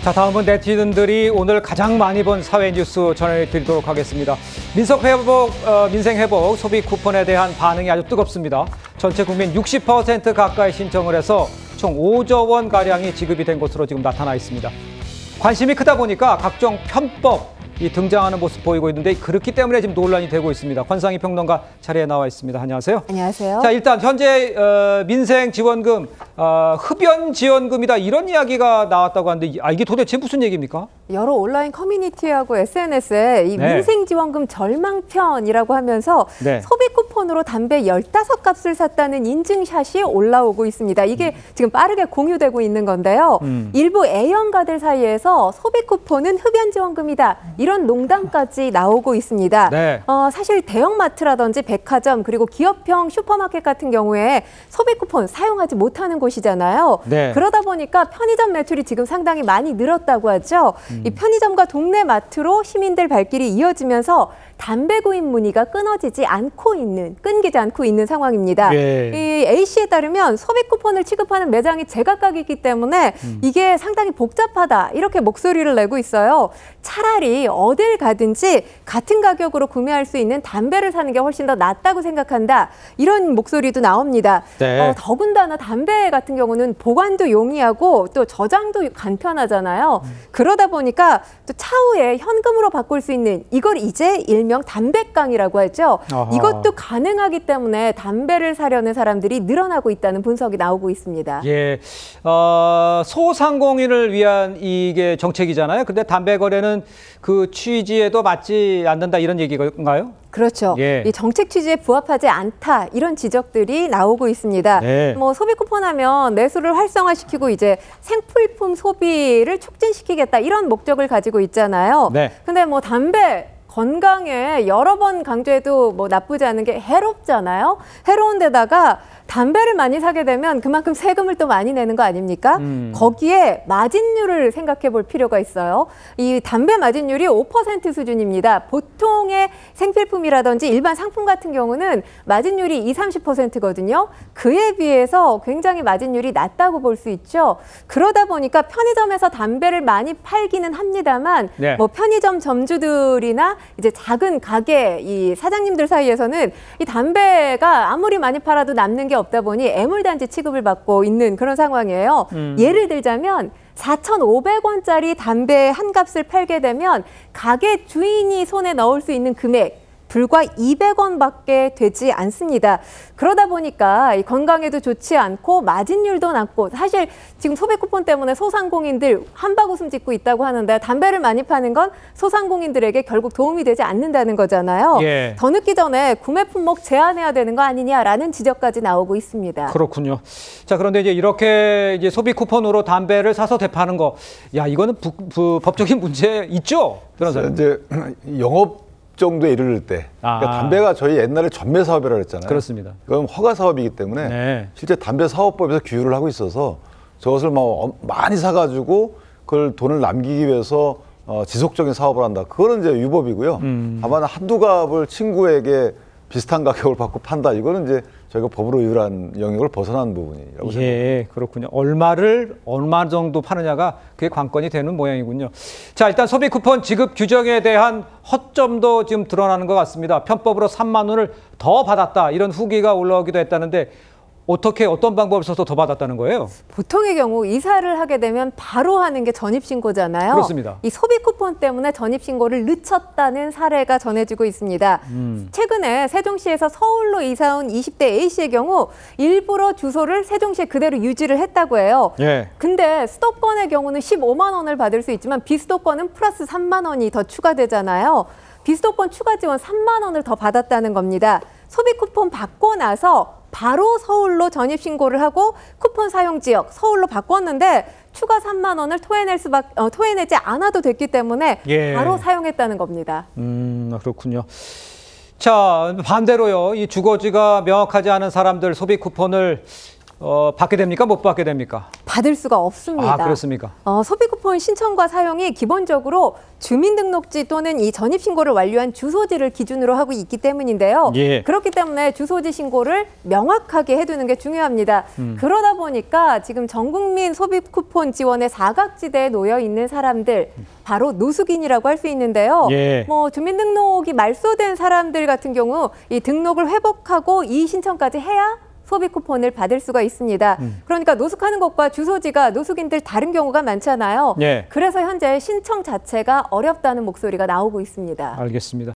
자, 다음은 네티즌들이 오늘 가장 많이 본 사회 뉴스 전해드리도록 하겠습니다. 민생 회복, 소비 쿠폰에 대한 반응이 아주 뜨겁습니다. 전체 국민 60% 가까이 신청을 해서 총 5조 원가량이 지급이 된 것으로 지금 나타나 있습니다. 관심이 크다 보니까 각종 편법이 등장하는 모습 보이고 있는데 그렇기 때문에 지금 논란이 되고 있습니다. 권상희 평론가 자리에 나와 있습니다. 안녕하세요. 안녕하세요. 자, 일단 현재 민생 지원금, 흡연 지원금이다 이런 이야기가 나왔다고 하는데 이게 도대체 무슨 얘기입니까? 여러 온라인 커뮤니티하고 SNS에 이 민생지원금 절망편이라고 하면서 소비 쿠폰으로 담배 15갑을 샀다는 인증샷이 올라오고 있습니다. 이게 지금 빠르게 공유되고 있는 건데요. 일부 A형가들 사이에서 소비 쿠폰은 흡연 지원금이다. 이런 농담까지 나오고 있습니다. 사실 대형마트라든지 백화점 그리고 기업형 슈퍼마켓 같은 경우에 소비 쿠폰 사용하지 못하는 곳이잖아요. 그러다 보니까 편의점 매출이 지금 상당히 많이 늘었다고 하죠. 이 편의점과 동네 마트로 시민들 발길이 이어지면서 담배 구입 문의가 끊기지 않고 있는 상황입니다. 이 A씨에 따르면 소비 쿠폰을 취급하는 매장이 제각각이기 때문에 이게 상당히 복잡하다 이렇게 목소리를 내고 있어요. 차라리 어딜 가든지 같은 가격으로 구매할 수 있는 담배를 사는 게 훨씬 더 낫다고 생각한다. 이런 목소리도 나옵니다. 더군다나 담배 같은 경우는 보관도 용이하고 또 저장도 간편하잖아요. 그러다 보니까 또 차후에 현금으로 바꿀 수 있는 이걸 이제 일명 담배깡이라고 하죠. 이것도 가능하기 때문에 담배를 사려는 사람들이 늘어나고 있다는 분석이 나오고 있습니다. 소상공인을 위한 이게 정책이잖아요. 근데 담배 거래는 그 취지에도 맞지 않는다 이런 얘기인가요? 그렇죠. 이 정책 취지에 부합하지 않다 이런 지적들이 나오고 있습니다. 뭐 소비 쿠폰하면 내수를 활성화시키고 이제 생필품 소비를 촉진시키겠다 이런 목적을 가지고 있잖아요. 근데 뭐 담배 건강에 여러 번 강조해도 뭐 나쁘지 않은 게 해롭잖아요. 해로운 데다가 담배를 많이 사게 되면 그만큼 세금을 또 많이 내는 거 아닙니까? 거기에 마진율을 생각해 볼 필요가 있어요. 이 담배 마진율이 5% 수준입니다. 보통의 생필품이라든지 일반 상품 같은 경우는 마진율이 20~30%거든요. 그에 비해서 굉장히 마진율이 낮다고 볼 수 있죠. 그러다 보니까 편의점에서 담배를 많이 팔기는 합니다만 뭐 편의점 점주들이나 이제 작은 가게 이 사장님들 사이에서는 이 담배가 아무리 많이 팔아도 남는 게 없다 보니 애물단지 취급을 받고 있는 그런 상황이에요. 예를 들자면 4,500원짜리 담배 한 값을 팔게 되면 가게 주인이 손에 넣을 수 있는 금액 불과 200원밖에 되지 않습니다. 그러다 보니까 이 건강에도 좋지 않고 마진율도 낮고 사실 지금 소비 쿠폰 때문에 소상공인들 한바구음 짓고 있다고 하는데 담배를 많이 파는 건 소상공인들에게 결국 도움이 되지 않는다는 거잖아요. 더 늦기 전에 구매 품목 제한해야 되는 거 아니냐라는 지적까지 나오고 있습니다. 그렇군요. 자, 그런데 이제 소비 쿠폰으로 담배를 사서 대파는 거, 이거는 법적인 문제 있죠, 변호사님? 이제 영업 정도에 이르를 때 그러니까 담배가 저희 옛날에 전매 사업이라고 했잖아요. 그렇습니다. 그건 허가 사업이기 때문에 실제 담배 사업법에서 규율을 하고 있어서 저것을 많이 사가지고 그걸 돈을 남기기 위해서 지속적인 사업을 한다. 그거는 이제 위법이고요. 다만 한두 갑을 친구에게 비슷한 가격을 받고 판다. 이거는 이제 저희가 법으로 유일한 영역을 벗어난 부분이라고 생각합니다. 그렇군요. 얼마 정도 파느냐가 그게 관건이 되는 모양이군요. 자, 일단 소비 쿠폰 지급 규정에 대한 허점도 지금 드러나는 것 같습니다. 편법으로 3만 원을 더 받았다 이런 후기가 올라오기도 했다는데 어떤 방법을 써서 더 받았다는 거예요? 보통의 경우 이사를 하게 되면 바로 하는 게 전입신고잖아요. 그렇습니다. 이 소비 쿠폰 때문에 전입신고를 늦췄다는 사례가 전해지고 있습니다. 최근에 세종시에서 서울로 이사 온 20대 A씨의 경우 일부러 주소를 세종시에 그대로 유지를 했다고 해요. 근데 수도권의 경우는 15만 원을 받을 수 있지만 비수도권은 플러스 3만 원이 더 추가되잖아요. 비수도권 추가 지원 3만 원을 더 받았다는 겁니다. 소비 쿠폰 받고 나서 바로 서울로 전입신고를 하고 쿠폰 사용 지역 서울로 바꿨는데 추가 3만 원을 토해내지 않아도 됐기 때문에 바로 사용했다는 겁니다. 그렇군요. 자, 반대로요. 이 주거지가 명확하지 않은 사람들 소비 쿠폰을 받게 됩니까? 못 받게 됩니까? 받을 수가 없습니다. 아, 그렇습니까? 소비 쿠폰 신청과 사용이 기본적으로 주민등록지 또는 이 전입신고를 완료한 주소지를 기준으로 하고 있기 때문인데요. 예. 그렇기 때문에 주소지 신고를 명확하게 해두는 게 중요합니다. 그러다 보니까 지금 전국민 소비 쿠폰 지원의 사각지대에 놓여 있는 사람들, 바로 노숙인이라고 할 수 있는데요. 예. 주민등록이 말소된 사람들 같은 경우 이 등록을 회복하고 이 신청까지 해야 소비 쿠폰을 받을 수가 있습니다. 그러니까 노숙하는 것과 주소지가 노숙인들 다른 경우가 많잖아요. 예. 그래서 현재 신청 자체가 어렵다는 목소리가 나오고 있습니다. 알겠습니다.